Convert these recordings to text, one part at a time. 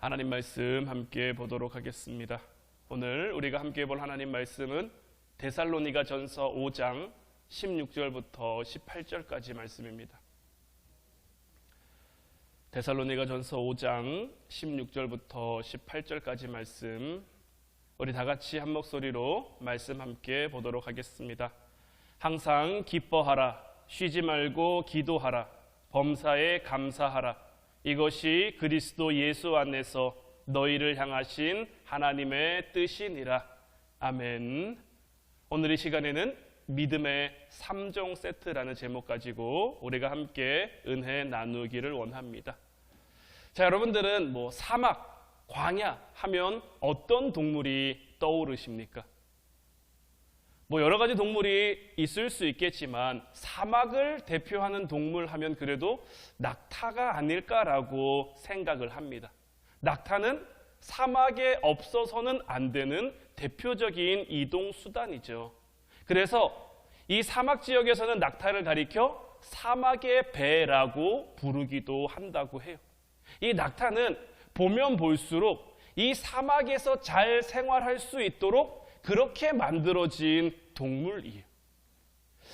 하나님 말씀 함께 보도록 하겠습니다. 오늘 우리가 함께 볼 하나님 말씀은 데살로니가 전서 5장 16절부터 18절까지 말씀입니다. 데살로니가 전서 5장 16절부터 18절까지 말씀, 우리 다 같이 한 목소리로 말씀 함께 보도록 하겠습니다. 항상 기뻐하라, 쉬지 말고 기도하라, 범사에 감사하라. 이것이 그리스도 예수 안에서 너희를 향하신 하나님의 뜻이니라. 아멘. 오늘 이 시간에는 믿음의 3종 세트라는 제목 가지고 우리가 함께 은혜 나누기를 원합니다. 자, 여러분들은 사막, 광야 하면 어떤 동물이 떠오르십니까? 여러 가지 동물이 있을 수 있겠지만 사막을 대표하는 동물 하면 그래도 낙타가 아닐까라고 생각을 합니다. 낙타는 사막에 없어서는 안 되는 대표적인 이동 수단이죠. 그래서 이 사막 지역에서는 낙타를 가리켜 사막의 배라고 부르기도 한다고 해요. 이 낙타는 보면 볼수록 이 사막에서 잘 생활할 수 있도록 그렇게 만들어진 동물이에요.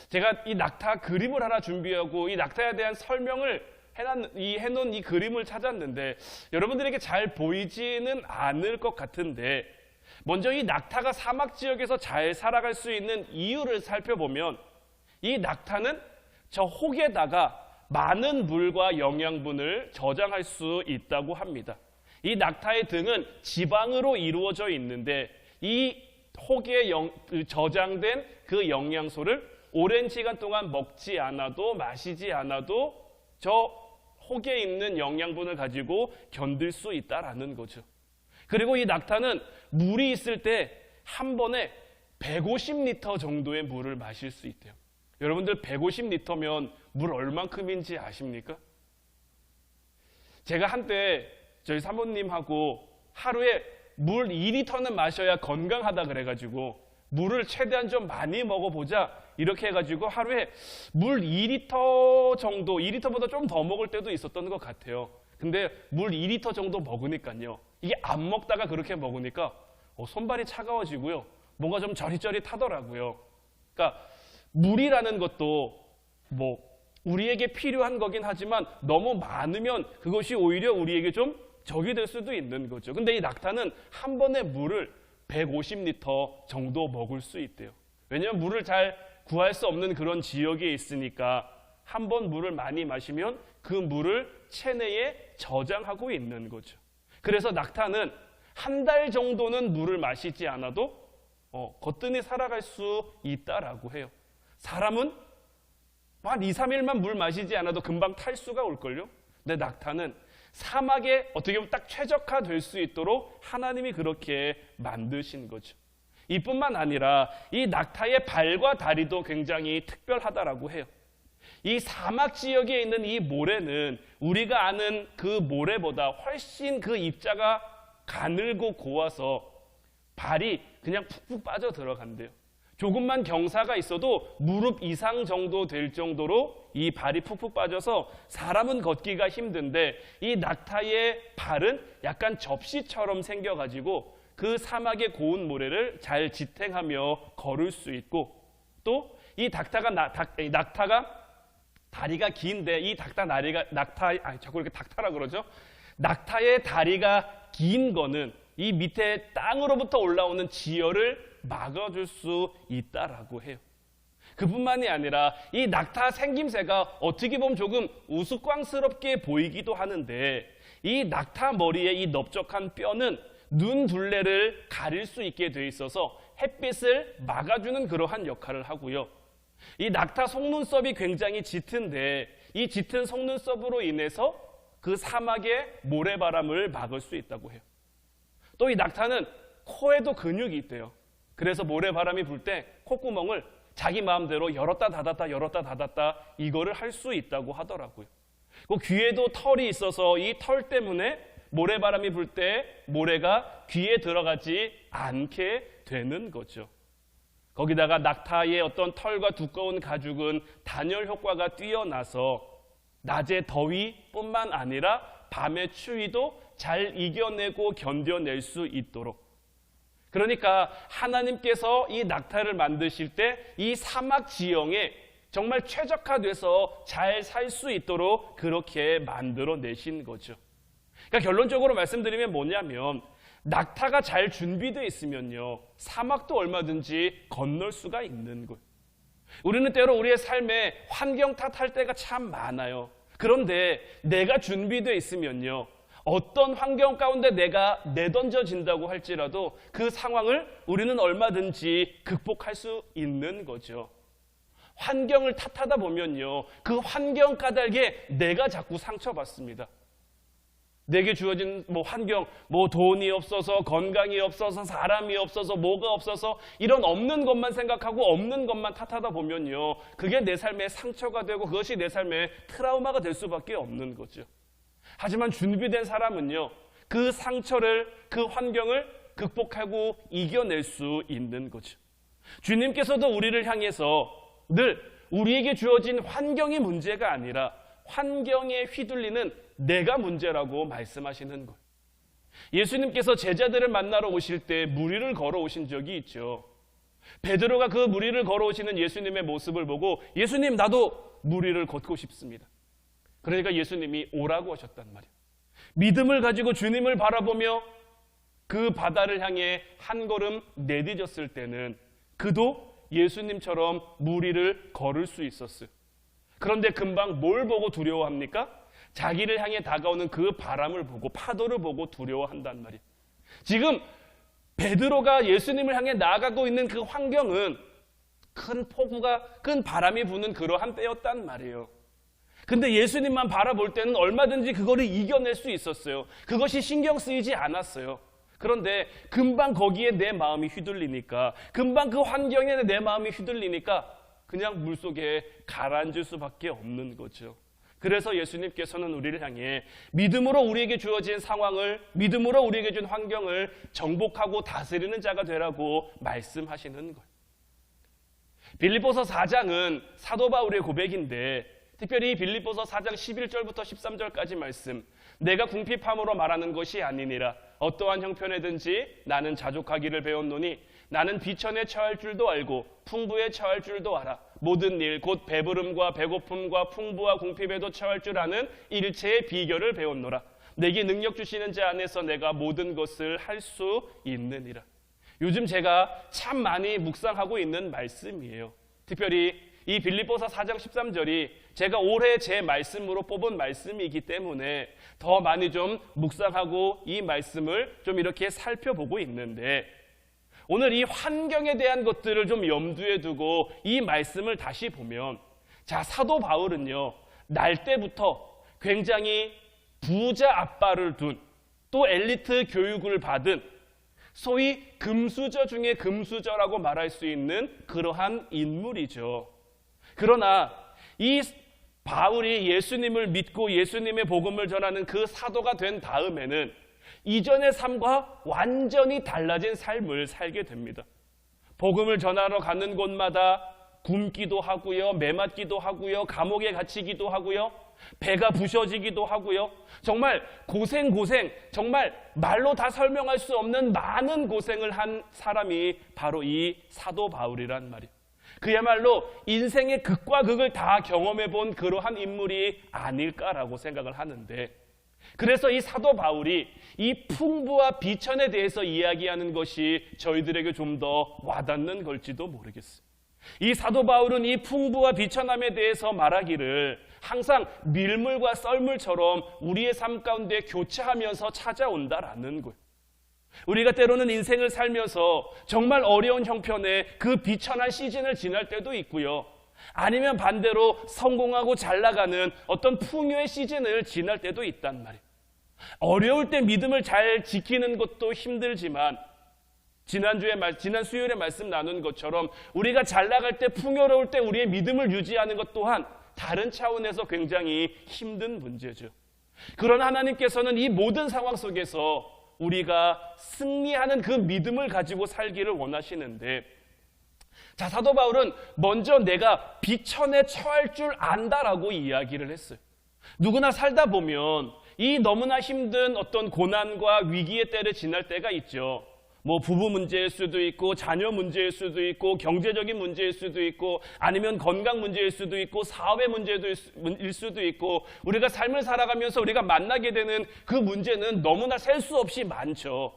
제가 이 낙타 그림을 하나 준비하고 이 낙타에 대한 설명을 해놓은 이 그림을 찾았는데 여러분들에게 잘 보이지는 않을 것 같은데, 먼저 이 낙타가 사막 지역에서 잘 살아갈 수 있는 이유를 살펴보면 이 낙타는 저 혹에다가 많은 물과 영양분을 저장할 수 있다고 합니다. 이 낙타의 등은 지방으로 이루어져 있는데 이 혹에 저장된 그 영양소를 오랜 시간 동안 먹지 않아도 마시지 않아도 저 혹에 있는 영양분을 가지고 견딜 수 있다라는 거죠. 그리고 이 낙타는 물이 있을 때 한 번에 150리터 정도의 물을 마실 수 있대요. 여러분들 150리터면 물 얼만큼인지 아십니까? 제가 한때 저희 사모님하고 하루에 물 2리터는 마셔야 건강하다 그래가지고 물을 최대한 좀 많이 먹어보자 이렇게 해가지고 하루에 물 2리터 정도, 2리터보다 좀 더 먹을 때도 있었던 것 같아요. 근데 물 2리터 정도 먹으니까요, 이게 안 먹다가 그렇게 먹으니까 손발이 차가워지고요, 뭔가 좀 저릿저릿하더라고요. 그러니까 물이라는 것도 우리에게 필요한 거긴 하지만 너무 많으면 그것이 오히려 우리에게 좀 적이 될 수도 있는 거죠. 근데 이 낙타는 한 번에 물을 150리터 정도 먹을 수 있대요. 왜냐하면 물을 잘 구할 수 없는 그런 지역에 있으니까 한 번 물을 많이 마시면 그 물을 체내에 저장하고 있는 거죠. 그래서 낙타는 한 달 정도는 물을 마시지 않아도 거뜬히 살아갈 수 있다라고 해요. 사람은 한 2, 3일만 물 마시지 않아도 금방 탈수가 올걸요. 근데 낙타는 사막에 어떻게 보면 딱 최적화될 수 있도록 하나님이 그렇게 만드신 거죠. 이뿐만 아니라 이 낙타의 발과 다리도 굉장히 특별하다라고 해요. 이 사막 지역에 있는 이 모래는 우리가 아는 그 모래보다 훨씬 그 입자가 가늘고 고와서 발이 그냥 푹푹 빠져 들어간대요. 조금만 경사가 있어도 무릎 이상 정도 될 정도로 이 발이 푹푹 빠져서 사람은 걷기가 힘든데 이 낙타의 발은 약간 접시처럼 생겨가지고 그 사막의 고운 모래를 잘 지탱하며 걸을 수 있고, 또 이 낙타가 다리가 긴데 이 자꾸 이렇게 닥타라 그러죠. 낙타의 다리가 긴 거는 이 밑에 땅으로부터 올라오는 지열을 막아줄 수 있다라고 해요. 그뿐만이 아니라 이 낙타 생김새가 어떻게 보면 조금 우스꽝스럽게 보이기도 하는데 이 낙타 머리의 이 넓적한 뼈는 눈 둘레를 가릴 수 있게 돼 있어서 햇빛을 막아주는 그러한 역할을 하고요. 이 낙타 속눈썹이 굉장히 짙은데 이 짙은 속눈썹으로 인해서 그 사막의 모래바람을 막을 수 있다고 해요. 또 이 낙타는 코에도 근육이 있대요. 그래서 모래바람이 불 때 콧구멍을 자기 마음대로 열었다 닫았다 이거를 할 수 있다고 하더라고요. 그 귀에도 털이 있어서 이 털 때문에 모래바람이 불 때 모래가 귀에 들어가지 않게 되는 거죠. 거기다가 낙타의 어떤 털과 두꺼운 가죽은 단열 효과가 뛰어나서 낮의 더위뿐만 아니라 밤의 추위도 잘 이겨내고 견뎌낼 수 있도록. 그러니까 하나님께서 이 낙타를 만드실 때 이 사막 지형에 정말 최적화돼서 잘 살 수 있도록 그렇게 만들어내신 거죠. 그러니까 결론적으로 말씀드리면 뭐냐면 낙타가 잘 준비되어 있으면요, 사막도 얼마든지 건널 수가 있는 거예요. 우리는 때로 우리의 삶에 환경 탓할 때가 참 많아요. 그런데 내가 준비되어 있으면요, 어떤 환경 가운데 내가 내던져진다고 할지라도 그 상황을 우리는 얼마든지 극복할 수 있는 거죠. 환경을 탓하다 보면요, 그 환경 까닭에 내가 자꾸 상처받습니다. 내게 주어진 환경, 돈이 없어서, 건강이 없어서, 사람이 없어서, 뭐가 없어서 이런 없는 것만 생각하고 없는 것만 탓하다 보면요, 그게 내 삶에 상처가 되고 그것이 내 삶에 트라우마가 될 수밖에 없는 거죠. 하지만 준비된 사람은요, 그 상처를, 그 환경을 극복하고 이겨낼 수 있는 거죠. 주님께서도 우리를 향해서 늘 우리에게 주어진 환경이 문제가 아니라 환경에 휘둘리는 내가 문제라고 말씀하시는 거예요. 예수님께서 제자들을 만나러 오실 때 무리를 걸어오신 적이 있죠. 베드로가 그 무리를 걸어오시는 예수님의 모습을 보고 예수님, 나도 무리를 걷고 싶습니다. 그러니까 예수님이 오라고 하셨단 말이에요. 믿음을 가지고 주님을 바라보며 그 바다를 향해 한 걸음 내디뎠을 때는 그도 예수님처럼 무리를 걸을 수 있었어요. 그런데 금방 뭘 보고 두려워합니까? 자기를 향해 다가오는 그 바람을 보고, 파도를 보고 두려워한단 말이에요. 지금 베드로가 예수님을 향해 나아가고 있는 그 환경은 큰 폭우가, 큰 바람이 부는 그러한 때였단 말이에요. 근데 예수님만 바라볼 때는 얼마든지 그거를 이겨낼 수 있었어요. 그것이 신경 쓰이지 않았어요. 그런데 금방 거기에 내 마음이 휘둘리니까, 금방 그 환경에 내 마음이 휘둘리니까 그냥 물속에 가라앉을 수밖에 없는 거죠. 그래서 예수님께서는 우리를 향해 믿음으로 우리에게 주어진 상황을, 믿음으로 우리에게 준 환경을 정복하고 다스리는 자가 되라고 말씀하시는 거예요. 빌립보서 4장은 사도 바울의 고백인데, 특별히 빌립보서 4장 11절부터 13절까지 말씀, 내가 궁핍함으로 말하는 것이 아니니라. 어떠한 형편에든지 나는 자족하기를 배웠노니 나는 비천에 처할 줄도 알고 풍부에 처할 줄도 알아. 모든 일 곧 배부름과 배고픔과 풍부와 궁핍에도 처할 줄 아는 일체의 비결을 배웠노라. 내게 능력 주시는 자 안에서 내가 모든 것을 할 수 있느니라. 요즘 제가 참 많이 묵상하고 있는 말씀이에요. 특별히 이 빌립보서 4장 13절이 제가 올해 제 말씀으로 뽑은 말씀이기 때문에 더 많이 좀 묵상하고 이 말씀을 좀 이렇게 살펴보고 있는데, 오늘 이 환경에 대한 것들을 좀 염두에 두고 이 말씀을 다시 보면, 자, 사도 바울은요, 날 때부터 굉장히 부자 아빠를 둔, 또 엘리트 교육을 받은, 소위 금수저 중에 금수저라고 말할 수 있는 그러한 인물이죠. 그러나 이 바울이 예수님을 믿고 예수님의 복음을 전하는 그 사도가 된 다음에는 이전의 삶과 완전히 달라진 삶을 살게 됩니다. 복음을 전하러 가는 곳마다 굶기도 하고요, 매맞기도 하고요, 감옥에 갇히기도 하고요, 배가 부셔지기도 하고요. 정말 고생, 정말 말로 다 설명할 수 없는 많은 고생을 한 사람이 바로 이 사도 바울이란 말이에요. 그야말로 인생의 극과 극을 다 경험해 본 그러한 인물이 아닐까라고 생각을 하는데, 그래서 이 사도 바울이 이 풍부와 비천에 대해서 이야기하는 것이 저희들에게 좀 더 와닿는 걸지도 모르겠어요. 이 사도 바울은 이 풍부와 비천함에 대해서 말하기를 항상 밀물과 썰물처럼 우리의 삶 가운데 교차하면서 찾아온다라는 거예요. 우리가 때로는 인생을 살면서 정말 어려운 형편의 그 비천한 시즌을 지날 때도 있고요, 아니면 반대로 성공하고 잘 나가는 어떤 풍요의 시즌을 지날 때도 있단 말이에요. 어려울 때 믿음을 잘 지키는 것도 힘들지만, 지난 수요일에 말씀 나눈 것처럼 우리가 잘 나갈 때, 풍요로울 때 우리의 믿음을 유지하는 것 또한 다른 차원에서 굉장히 힘든 문제죠. 그러나 하나님께서는 이 모든 상황 속에서 우리가 승리하는 그 믿음을 가지고 살기를 원하시는데, 자, 사도 바울은 먼저 내가 비천에 처할 줄 안다라고 이야기를 했어요. 누구나 살다 보면 이 너무나 힘든 어떤 고난과 위기의 때를 지날 때가 있죠. 뭐 부부 문제일 수도 있고 자녀 문제일 수도 있고 경제적인 문제일 수도 있고 아니면 건강 문제일 수도 있고 사업의 문제일 수도 있고 우리가 삶을 살아가면서 우리가 만나게 되는 그 문제는 너무나 셀 수 없이 많죠.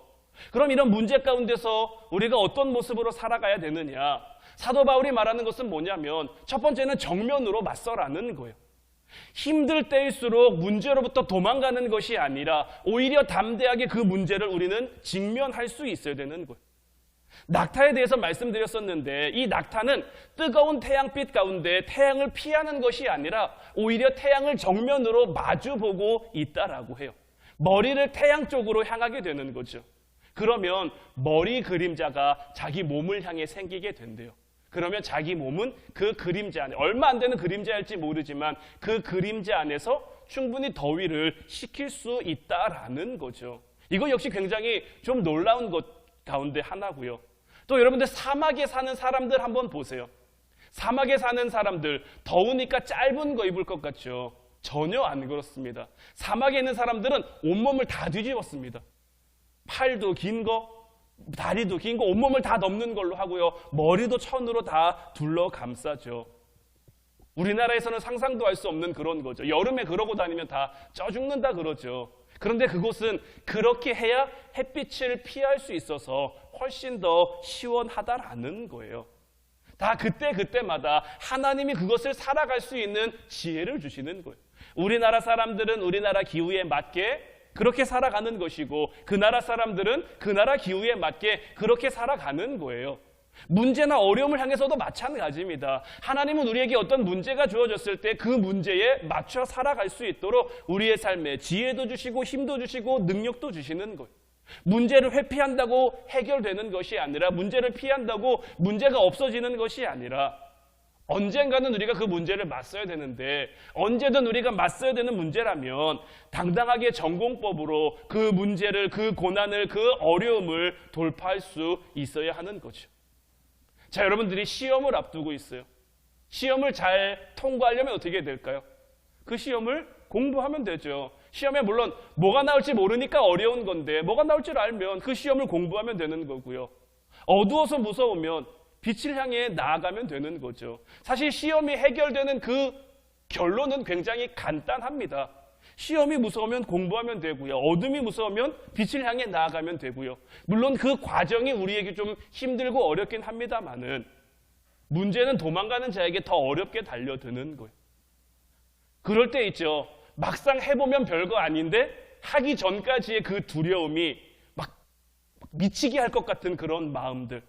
그럼 이런 문제 가운데서 우리가 어떤 모습으로 살아가야 되느냐? 사도 바울이 말하는 것은 뭐냐면 첫 번째는 정면으로 맞서라는 거예요. 힘들 때일수록 문제로부터 도망가는 것이 아니라 오히려 담대하게 그 문제를 우리는 직면할 수 있어야 되는 거예요. 낙타에 대해서 말씀드렸었는데 이 낙타는 뜨거운 태양빛 가운데 태양을 피하는 것이 아니라 오히려 태양을 정면으로 마주보고 있다라고 해요. 머리를 태양 쪽으로 향하게 되는 거죠. 그러면 머리 그림자가 자기 몸을 향해 생기게 된대요. 그러면 자기 몸은 그 그림자 안에, 얼마 안 되는 그림자일지 모르지만 그 그림자 안에서 충분히 더위를 식힐 수 있다라는 거죠. 이거 역시 굉장히 좀 놀라운 것 가운데 하나고요. 또 여러분들 사막에 사는 사람들 한번 보세요. 사막에 사는 사람들 더우니까 짧은 거 입을 것 같죠? 전혀 안 그렇습니다. 사막에 있는 사람들은 온몸을 다 뒤집었습니다. 팔도 긴 거, 다리도 긴 거, 온몸을 다 덮는 걸로 하고요. 머리도 천으로 다 둘러 감싸죠. 우리나라에서는 상상도 할 수 없는 그런 거죠. 여름에 그러고 다니면 다 쪄 죽는다 그러죠. 그런데 그곳은 그렇게 해야 햇빛을 피할 수 있어서 훨씬 더 시원하다라는 거예요. 다 그때마다 하나님이 그것을 살아갈 수 있는 지혜를 주시는 거예요. 우리나라 사람들은 우리나라 기후에 맞게 그렇게 살아가는 것이고 그 나라 사람들은 그 나라 기후에 맞게 그렇게 살아가는 거예요. 문제나 어려움을 향해서도 마찬가지입니다. 하나님은 우리에게 어떤 문제가 주어졌을 때 그 문제에 맞춰 살아갈 수 있도록 우리의 삶에 지혜도 주시고 힘도 주시고 능력도 주시는 거예요. 문제를 회피한다고 해결되는 것이 아니라 문제를 피한다고 문제가 없어지는 것이 아니라 언젠가는 우리가 그 문제를 맞서야 되는데 언제든 우리가 맞서야 되는 문제라면 당당하게 전공법으로 그 문제를, 그 고난을, 그 어려움을 돌파할 수 있어야 하는 거죠. 자, 여러분들이 시험을 앞두고 있어요. 시험을 잘 통과하려면 어떻게 될까요? 그 시험을 공부하면 되죠. 시험에 물론 뭐가 나올지 모르니까 어려운 건데 뭐가 나올 줄 알면 그 시험을 공부하면 되는 거고요. 어두워서 무서우면 빛을 향해 나아가면 되는 거죠. 사실 시험이 해결되는 그 결론은 굉장히 간단합니다. 시험이 무서우면 공부하면 되고요. 어둠이 무서우면 빛을 향해 나아가면 되고요. 물론 그 과정이 우리에게 좀 힘들고 어렵긴 합니다만은 문제는 도망가는 자에게 더 어렵게 달려드는 거예요. 그럴 때 있죠. 막상 해보면 별거 아닌데 하기 전까지의 그 두려움이 막 미치게 할 것 같은 그런 마음들.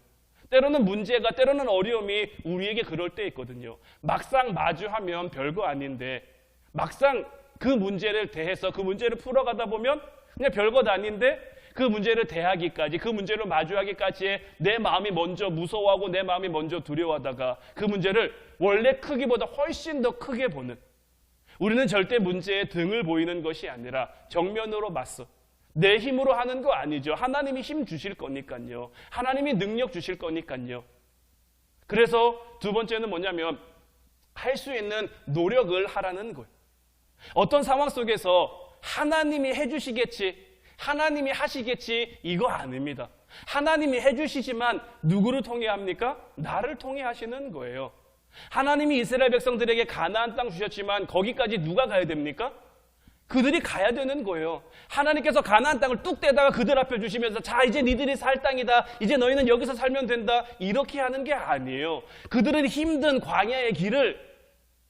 때로는 문제가, 때로는 어려움이 우리에게 그럴 때 있거든요. 막상 마주하면 별거 아닌데 막상 그 문제를 대해서 그 문제를 풀어가다 보면 그냥 별것 아닌데 그 문제를 대하기까지, 그 문제를 마주하기까지의 내 마음이 먼저 무서워하고 내 마음이 먼저 두려워하다가 그 문제를 원래 크기보다 훨씬 더 크게 보는, 우리는 절대 문제에 등을 보이는 것이 아니라 정면으로 맞서 내 힘으로 하는 거 아니죠. 하나님이 힘 주실 거니까요. 하나님이 능력 주실 거니까요. 그래서 두 번째는 뭐냐면 할 수 있는 노력을 하라는 거예요. 어떤 상황 속에서 하나님이 해주시겠지, 하나님이 하시겠지 이거 아닙니다. 하나님이 해주시지만 누구를 통해 합니까? 나를 통해 하시는 거예요. 하나님이 이스라엘 백성들에게 가나안 땅 주셨지만 거기까지 누가 가야 됩니까? 그들이 가야 되는 거예요. 하나님께서 가나안 땅을 뚝 떼다가 그들 앞에 주시면서 자 이제 니들이 살 땅이다, 이제 너희는 여기서 살면 된다, 이렇게 하는 게 아니에요. 그들은 힘든 광야의 길을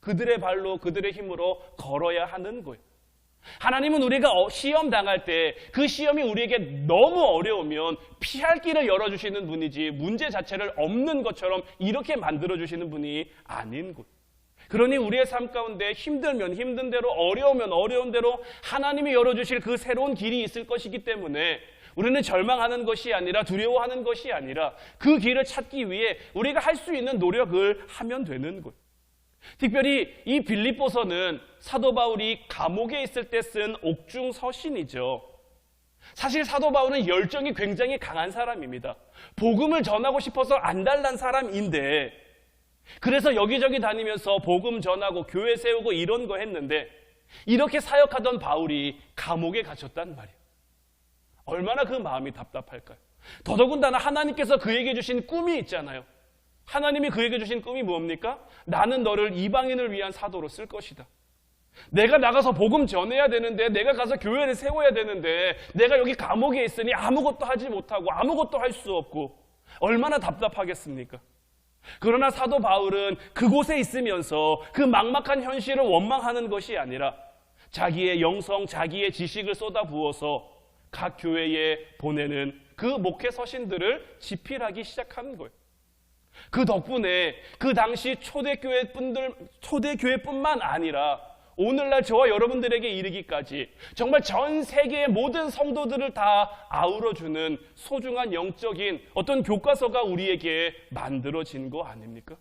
그들의 발로 그들의 힘으로 걸어야 하는 거예요. 하나님은 우리가 시험 당할 때 그 시험이 우리에게 너무 어려우면 피할 길을 열어주시는 분이지 문제 자체를 없는 것처럼 이렇게 만들어주시는 분이 아닌 거예요. 그러니 우리의 삶 가운데 힘들면 힘든 대로, 어려우면 어려운 대로 하나님이 열어주실 그 새로운 길이 있을 것이기 때문에 우리는 절망하는 것이 아니라, 두려워하는 것이 아니라 그 길을 찾기 위해 우리가 할 수 있는 노력을 하면 되는 거예요. 특별히 이 빌립보서는 사도 바울이 감옥에 있을 때 쓴 옥중 서신이죠. 사실 사도 바울은 열정이 굉장히 강한 사람입니다. 복음을 전하고 싶어서 안달난 사람인데, 그래서 여기저기 다니면서 복음 전하고 교회 세우고 이런 거 했는데 이렇게 사역하던 바울이 감옥에 갇혔단 말이에요. 얼마나 그 마음이 답답할까요? 더더군다나 하나님께서 그에게 주신 꿈이 있잖아요. 하나님이 그에게 주신 꿈이 뭡니까? 나는 너를 이방인을 위한 사도로 쓸 것이다. 내가 나가서 복음 전해야 되는데, 내가 가서 교회를 세워야 되는데, 내가 여기 감옥에 있으니 아무것도 하지 못하고 아무것도 할 수 없고 얼마나 답답하겠습니까? 그러나 사도 바울은 그곳에 있으면서 그 막막한 현실을 원망하는 것이 아니라 자기의 영성, 자기의 지식을 쏟아부어서 각 교회에 보내는 그 목회 서신들을 집필하기 시작하는 거예요. 그 덕분에 그 당시 초대교회뿐만 아니라 오늘날 저와 여러분들에게 이르기까지 정말 전 세계의 모든 성도들을 다 아우러주는 소중한 영적인 어떤 교과서가 우리에게 만들어진 거 아닙니까?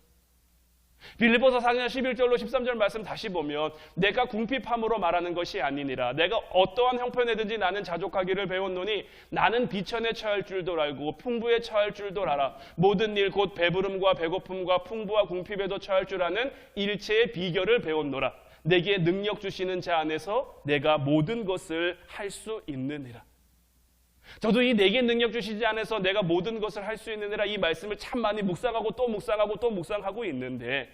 빌립보서 4장 11절로 13절 말씀 다시 보면 내가 궁핍함으로 말하는 것이 아니니라 내가 어떠한 형편에든지 나는 자족하기를 배웠노니 나는 비천에 처할 줄도 알고 풍부에 처할 줄도 알아 모든 일 곧 배부름과 배고픔과 풍부와 궁핍에도 처할 줄 아는 일체의 비결을 배웠노라 내게 능력 주시는 자 안에서 내가 모든 것을 할 수 있느니라. 저도 이 내게 능력 주시지 안에서 내가 모든 것을 할 수 있느니라 이 말씀을 참 많이 묵상하고 또 묵상하고 또 묵상하고 있는데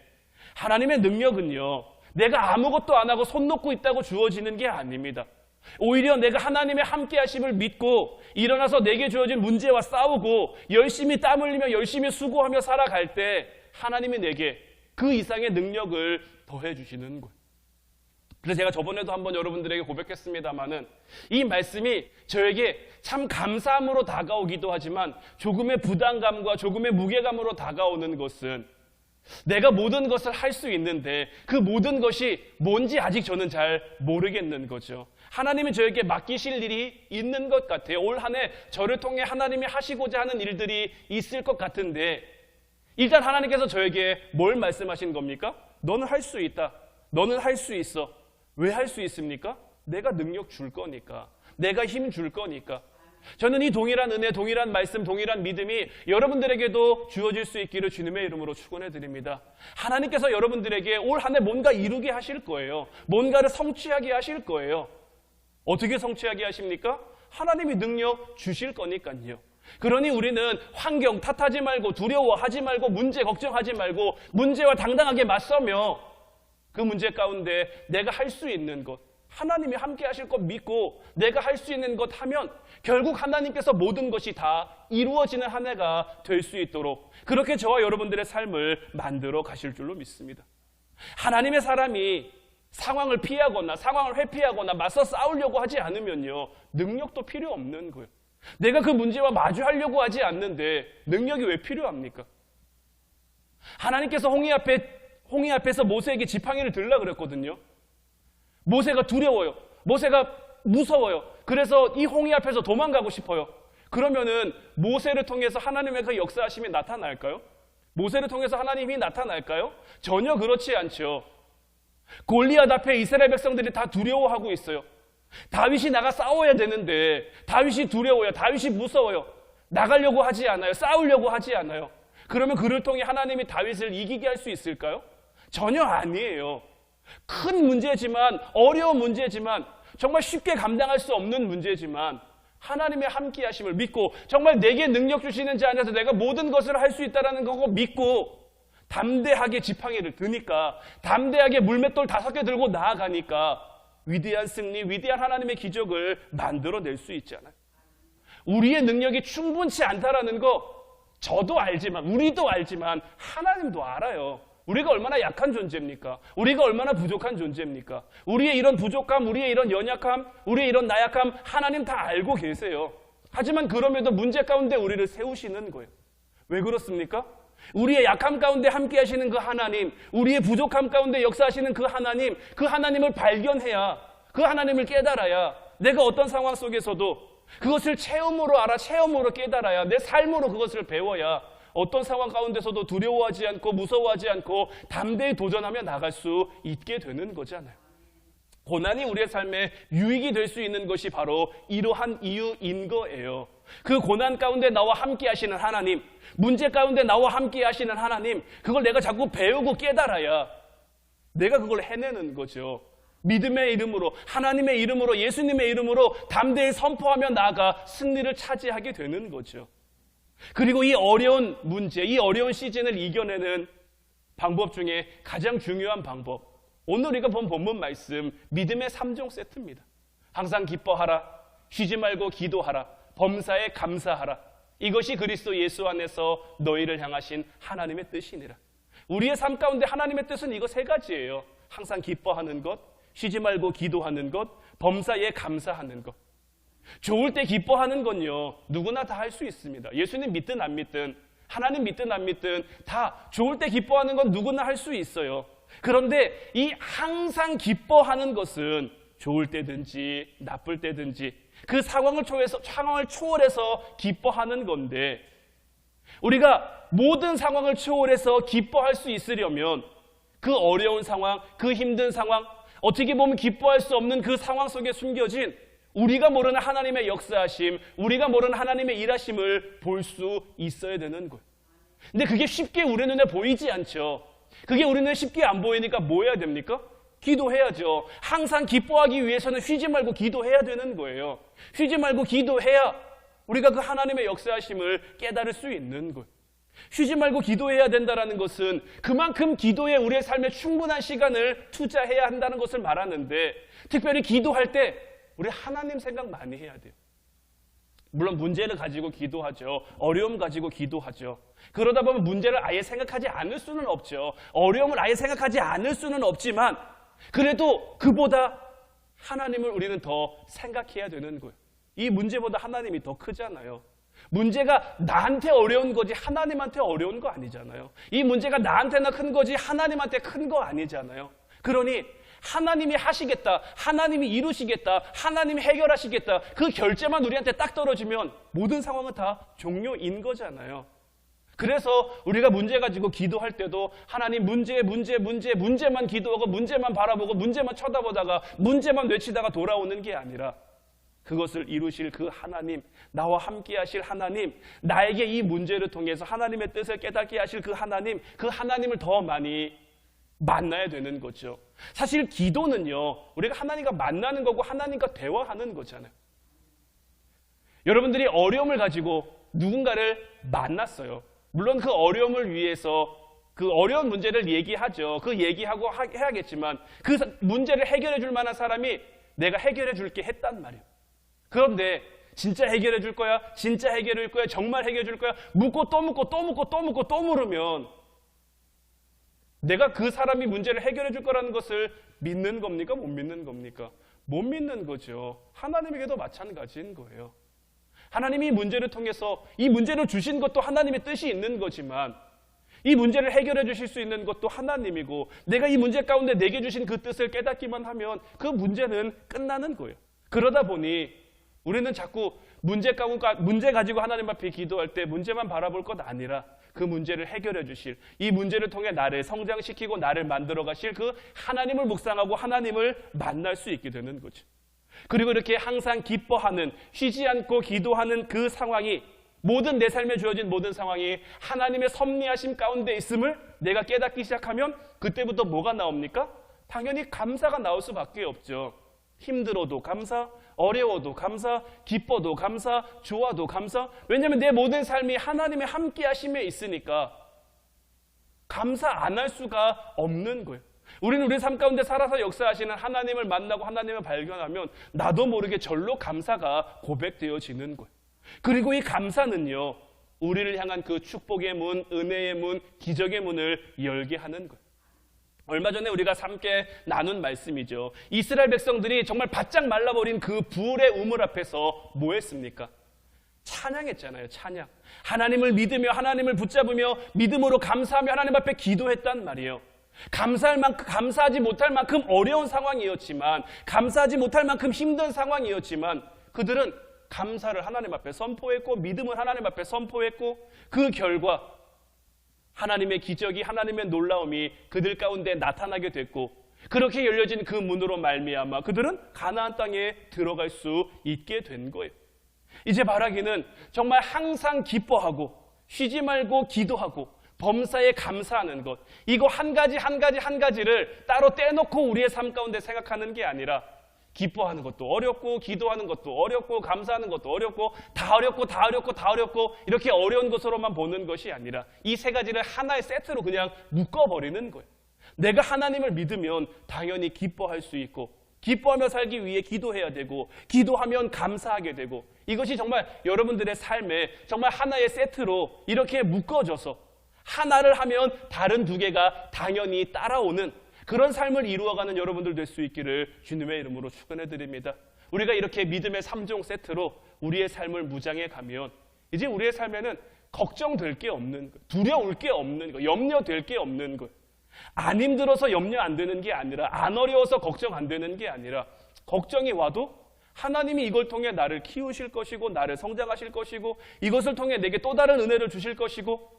하나님의 능력은요 내가 아무것도 안 하고 손 놓고 있다고 주어지는 게 아닙니다. 오히려 내가 하나님의 함께 하심을 믿고 일어나서 내게 주어진 문제와 싸우고 열심히 땀 흘리며 열심히 수고하며 살아갈 때 하나님이 내게 그 이상의 능력을 더해 주시는 거예요. 그래서 제가 저번에도 한번 여러분들에게 고백했습니다마는 이 말씀이 저에게 참 감사함으로 다가오기도 하지만 조금의 부담감과 조금의 무게감으로 다가오는 것은 내가 모든 것을 할 수 있는데 그 모든 것이 뭔지 아직 저는 잘 모르겠는 거죠. 하나님이 저에게 맡기실 일이 있는 것 같아요. 올 한 해 저를 통해 하나님이 하시고자 하는 일들이 있을 것 같은데 일단 하나님께서 저에게 뭘 말씀하신 겁니까? 너는 할 수 있다. 너는 할 수 있어. 왜 할 수 있습니까? 내가 능력 줄 거니까. 내가 힘 줄 거니까. 저는 이 동일한 은혜, 동일한 말씀, 동일한 믿음이 여러분들에게도 주어질 수 있기를 주님의 이름으로 축원해 드립니다. 하나님께서 여러분들에게 올 한 해 뭔가 이루게 하실 거예요. 뭔가를 성취하게 하실 거예요. 어떻게 성취하게 하십니까? 하나님이 능력 주실 거니까요. 그러니 우리는 환경 탓하지 말고 두려워하지 말고 문제 걱정하지 말고 문제와 당당하게 맞서며 그 문제 가운데 내가 할 수 있는 것, 하나님이 함께 하실 것 믿고 내가 할 수 있는 것 하면 결국 하나님께서 모든 것이 다 이루어지는 한 해가 될 수 있도록 그렇게 저와 여러분들의 삶을 만들어 가실 줄로 믿습니다. 하나님의 사람이 상황을 피하거나 상황을 회피하거나 맞서 싸우려고 하지 않으면요 능력도 필요 없는 거예요. 내가 그 문제와 마주하려고 하지 않는데 능력이 왜 필요합니까? 하나님께서 홍해 앞에서 모세에게 지팡이를 들라 그랬거든요. 모세가 두려워요. 모세가 무서워요. 그래서 이 홍해 앞에서 도망가고 싶어요. 그러면은 모세를 통해서 하나님의 그 역사하심이 나타날까요? 모세를 통해서 하나님이 나타날까요? 전혀 그렇지 않죠. 골리앗 앞에 이스라엘 백성들이 다 두려워하고 있어요. 다윗이 나가 싸워야 되는데 다윗이 두려워요. 다윗이 무서워요. 나가려고 하지 않아요. 싸우려고 하지 않아요. 그러면 그를 통해 하나님이 다윗을 이기게 할 수 있을까요? 전혀 아니에요. 큰 문제지만 어려운 문제지만 정말 쉽게 감당할 수 없는 문제지만 하나님의 함께 하심을 믿고 정말 내게 능력 주시는 자 안에서 내가 모든 것을 할 수 있다는 거 믿고 담대하게 지팡이를 드니까 담대하게 물맷돌 5개 들고 나아가니까 위대한 승리, 위대한 하나님의 기적을 만들어낼 수 있잖아요. 우리의 능력이 충분치 않다라는 거 저도 알지만 우리도 알지만 하나님도 알아요. 우리가 얼마나 약한 존재입니까? 우리가 얼마나 부족한 존재입니까? 우리의 이런 부족함, 우리의 이런 연약함, 우리의 이런 나약함 하나님 다 알고 계세요. 하지만 그럼에도 문제 가운데 우리를 세우시는 거예요. 왜 그렇습니까? 우리의 약함 가운데 함께 하시는 그 하나님, 우리의 부족함 가운데 역사하시는 그 하나님을 발견해야, 그 하나님을 깨달아야 내가 어떤 상황 속에서도 그것을 체험으로 알아, 체험으로 깨달아야 내 삶으로 그것을 배워야 어떤 상황 가운데서도 두려워하지 않고 무서워하지 않고 담대히 도전하며 나갈 수 있게 되는 거잖아요. 고난이 우리의 삶에 유익이 될 수 있는 것이 바로 이러한 이유인 거예요. 그 고난 가운데 나와 함께 하시는 하나님, 문제 가운데 나와 함께 하시는 하나님, 그걸 내가 자꾸 배우고 깨달아야 내가 그걸 해내는 거죠. 믿음의 이름으로, 하나님의 이름으로, 예수님의 이름으로 담대히 선포하며 나아가 승리를 차지하게 되는 거죠. 그리고 이 어려운 문제, 이 어려운 시즌을 이겨내는 방법 중에 가장 중요한 방법, 오늘 우리가 본 본문 말씀 믿음의 3종 세트입니다. 항상 기뻐하라, 쉬지 말고 기도하라, 범사에 감사하라. 이것이 그리스도 예수 안에서 너희를 향하신 하나님의 뜻이니라. 우리의 삶 가운데 하나님의 뜻은 이거 세 가지예요. 항상 기뻐하는 것, 쉬지 말고 기도하는 것, 범사에 감사하는 것. 좋을 때 기뻐하는 건요, 누구나 다 할 수 있습니다. 예수님 믿든 안 믿든, 하나님 믿든 안 믿든 다 좋을 때 기뻐하는 건 누구나 할 수 있어요. 그런데 이 항상 기뻐하는 것은 좋을 때든지 나쁠 때든지 그 상황을 초월해서 기뻐하는 건데, 우리가 모든 상황을 초월해서 기뻐할 수 있으려면 그 어려운 상황, 그 힘든 상황, 어떻게 보면 기뻐할 수 없는 그 상황 속에 숨겨진 우리가 모르는 하나님의 역사하심, 우리가 모르는 하나님의 일하심을 볼 수 있어야 되는 거예요. 근데 그게 쉽게 우리 눈에 보이지 않죠. 그게 우리 눈에 쉽게 안 보이니까 뭐 해야 됩니까? 기도해야죠. 항상 기뻐하기 위해서는 쉬지 말고 기도해야 되는 거예요. 쉬지 말고 기도해야 우리가 그 하나님의 역사하심을 깨달을 수 있는 거예요. 쉬지 말고 기도해야 된다는 것은 그만큼 기도에 우리의 삶에 충분한 시간을 투자해야 한다는 것을 말하는데, 특별히 기도할 때 우리 하나님 생각 많이 해야 돼요. 물론 문제를 가지고 기도하죠. 어려움 가지고 기도하죠. 그러다 보면 문제를 아예 생각하지 않을 수는 없죠. 어려움을 아예 생각하지 않을 수는 없지만 그래도 그보다 하나님을 우리는 더 생각해야 되는 거예요. 이 문제보다 하나님이 더 크잖아요. 문제가 나한테 어려운 거지 하나님한테 어려운 거 아니잖아요. 이 문제가 나한테나 큰 거지 하나님한테 큰 거 아니잖아요. 그러니 하나님이 하시겠다, 하나님이 이루시겠다, 하나님이 해결하시겠다, 그 결제만 우리한테 딱 떨어지면 모든 상황은 다 종료인 거잖아요. 그래서 우리가 문제 가지고 기도할 때도 하나님 문제만 기도하고 문제만 바라보고 문제만 쳐다보다가 문제만 외치다가 돌아오는 게 아니라 그것을 이루실 그 하나님, 나와 함께 하실 하나님, 나에게 이 문제를 통해서 하나님의 뜻을 깨닫게 하실 그 하나님을 더 많이 만나야 되는 거죠. 사실 기도는요, 우리가 하나님과 만나는 거고 하나님과 대화하는 거잖아요. 여러분들이 어려움을 가지고 누군가를 만났어요. 물론 그 어려움을 위해서 그 어려운 문제를 얘기하죠. 그 얘기하고 해야겠지만 그 문제를 해결해 줄 만한 사람이 내가 해결해 줄게 했단 말이에요. 그런데 진짜 해결해 줄 거야? 진짜 해결해 줄 거야? 정말 해결해 줄 거야? 묻고 또 묻고 또 묻고 또 묻고 또 물으면 내가 그 사람이 문제를 해결해 줄 거라는 것을 믿는 겁니까? 못 믿는 겁니까? 못 믿는 거죠. 하나님에게도 마찬가지인 거예요. 하나님이 이 문제를 통해서 이 문제를 주신 것도 하나님의 뜻이 있는 거지만 이 문제를 해결해 주실 수 있는 것도 하나님이고, 내가 이 문제 가운데 내게 주신 그 뜻을 깨닫기만 하면 그 문제는 끝나는 거예요. 그러다 보니 우리는 자꾸 문제 가지고 하나님 앞에 기도할 때 문제만 바라볼 것 아니라 그 문제를 해결해 주실, 이 문제를 통해 나를 성장시키고 나를 만들어 가실 그 하나님을 묵상하고 하나님을 만날 수 있게 되는 거죠. 그리고 이렇게 항상 기뻐하는, 쉬지 않고 기도하는 그 상황이, 모든 내 삶에 주어진 모든 상황이 하나님의 섭리하심 가운데 있음을 내가 깨닫기 시작하면 그때부터 뭐가 나옵니까? 당연히 감사가 나올 수밖에 없죠. 힘들어도 감사, 어려워도 감사, 기뻐도 감사, 좋아도 감사. 왜냐하면 내 모든 삶이 하나님의 함께 하심에 있으니까 감사 안 할 수가 없는 거예요. 우리는 우리 삶 가운데 살아서 역사하시는 하나님을 만나고 하나님을 발견하면 나도 모르게 절로 감사가 고백되어지는 거예요. 그리고 이 감사는요, 우리를 향한 그 축복의 문, 은혜의 문, 기적의 문을 열게 하는 거예요. 얼마 전에 우리가 함께 나눈 말씀이죠. 이스라엘 백성들이 정말 바짝 말라버린 그 불의 우물 앞에서 뭐 했습니까? 찬양했잖아요. 찬양. 하나님을 믿으며 하나님을 붙잡으며 믿음으로 감사하며 하나님 앞에 기도했단 말이에요. 감사하지 못할 만큼 어려운 상황이었지만, 감사하지 못할 만큼 힘든 상황이었지만 그들은 감사를 하나님 앞에 선포했고 믿음을 하나님 앞에 선포했고, 그 결과 하나님의 기적이, 하나님의 놀라움이 그들 가운데 나타나게 됐고, 그렇게 열려진 그 문으로 말미암아 그들은 가나안 땅에 들어갈 수 있게 된 거예요. 이제 바라기는 정말 항상 기뻐하고 쉬지 말고 기도하고 범사에 감사하는 것, 이거 한 가지를 따로 떼놓고 우리의 삶 가운데 생각하는 게 아니라 기뻐하는 것도 어렵고, 기도하는 것도 어렵고, 감사하는 것도 어렵고, 다 어렵고 이렇게 어려운 것으로만 보는 것이 아니라 이 세 가지를 하나의 세트로 그냥 묶어버리는 거예요. 내가 하나님을 믿으면 당연히 기뻐할 수 있고, 기뻐하며 살기 위해 기도해야 되고, 기도하면 감사하게 되고, 이것이 정말 여러분들의 삶에 정말 하나의 세트로 이렇게 묶어져서 하나를 하면 다른 두 개가 당연히 따라오는 그런 삶을 이루어가는 여러분들 될 수 있기를 주님의 이름으로 축원해 드립니다. 우리가 이렇게 믿음의 3종 세트로 우리의 삶을 무장해 가면 이제 우리의 삶에는 걱정될 게 없는 거예요. 두려울 게 없는 거예요. 염려될 게 없는 거예요. 안 힘들어서 염려 안 되는 게 아니라, 안 어려워서 걱정 안 되는 게 아니라, 걱정이 와도 하나님이 이걸 통해 나를 키우실 것이고, 나를 성장하실 것이고, 이것을 통해 내게 또 다른 은혜를 주실 것이고,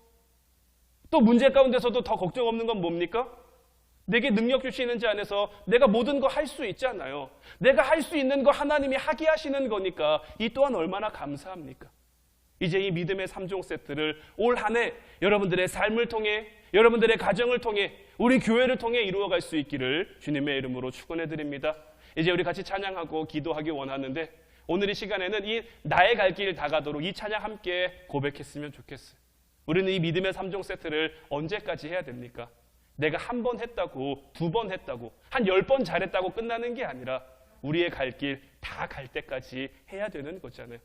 또 문제 가운데서도 더 걱정 없는 건 뭡니까? 내게 능력 주시는 자 안에서 내가 모든 거 할 수 있잖아요. 내가 할 수 있는 거 하나님이 하게 하시는 거니까 이 또한 얼마나 감사합니까? 이제 이 믿음의 3종 세트를 올 한 해 여러분들의 삶을 통해, 여러분들의 가정을 통해, 우리 교회를 통해 이루어갈 수 있기를 주님의 이름으로 축원해 드립니다. 이제 우리 같이 찬양하고 기도하기 원하는데, 오늘 이 시간에는 이 나의 갈 길 다가도록 이 찬양 함께 고백했으면 좋겠어요. 우리는 이 믿음의 3종 세트를 언제까지 해야 됩니까? 내가 한 번 했다고, 두 번 했다고, 한 10번 잘했다고 끝나는 게 아니라 우리의 갈 길 다 갈 때까지 해야 되는 거잖아요.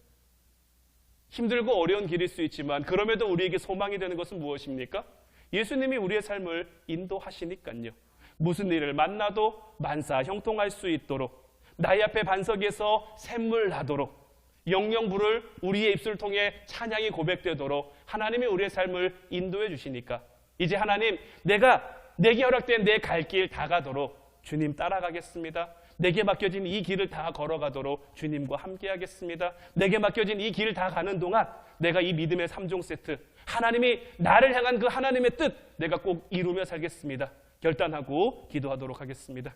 힘들고 어려운 길일 수 있지만 그럼에도 우리에게 소망이 되는 것은 무엇입니까? 예수님이 우리의 삶을 인도하시니까요. 무슨 일을 만나도 만사 형통할 수 있도록, 나의 앞에 반석에서 샘물 나도록, 영영불을 우리의 입술을 통해 찬양이 고백되도록 하나님이 우리의 삶을 인도해 주시니까 이제 하나님, 내게 허락된 내 갈 길 다 가도록 주님 따라가겠습니다. 내게 맡겨진 이 길을 다 걸어가도록 주님과 함께 하겠습니다. 내게 맡겨진 이 길을 다 가는 동안 내가 이 믿음의 3종 세트, 하나님이 나를 향한 그 하나님의 뜻 내가 꼭 이루며 살겠습니다. 결단하고 기도하도록 하겠습니다.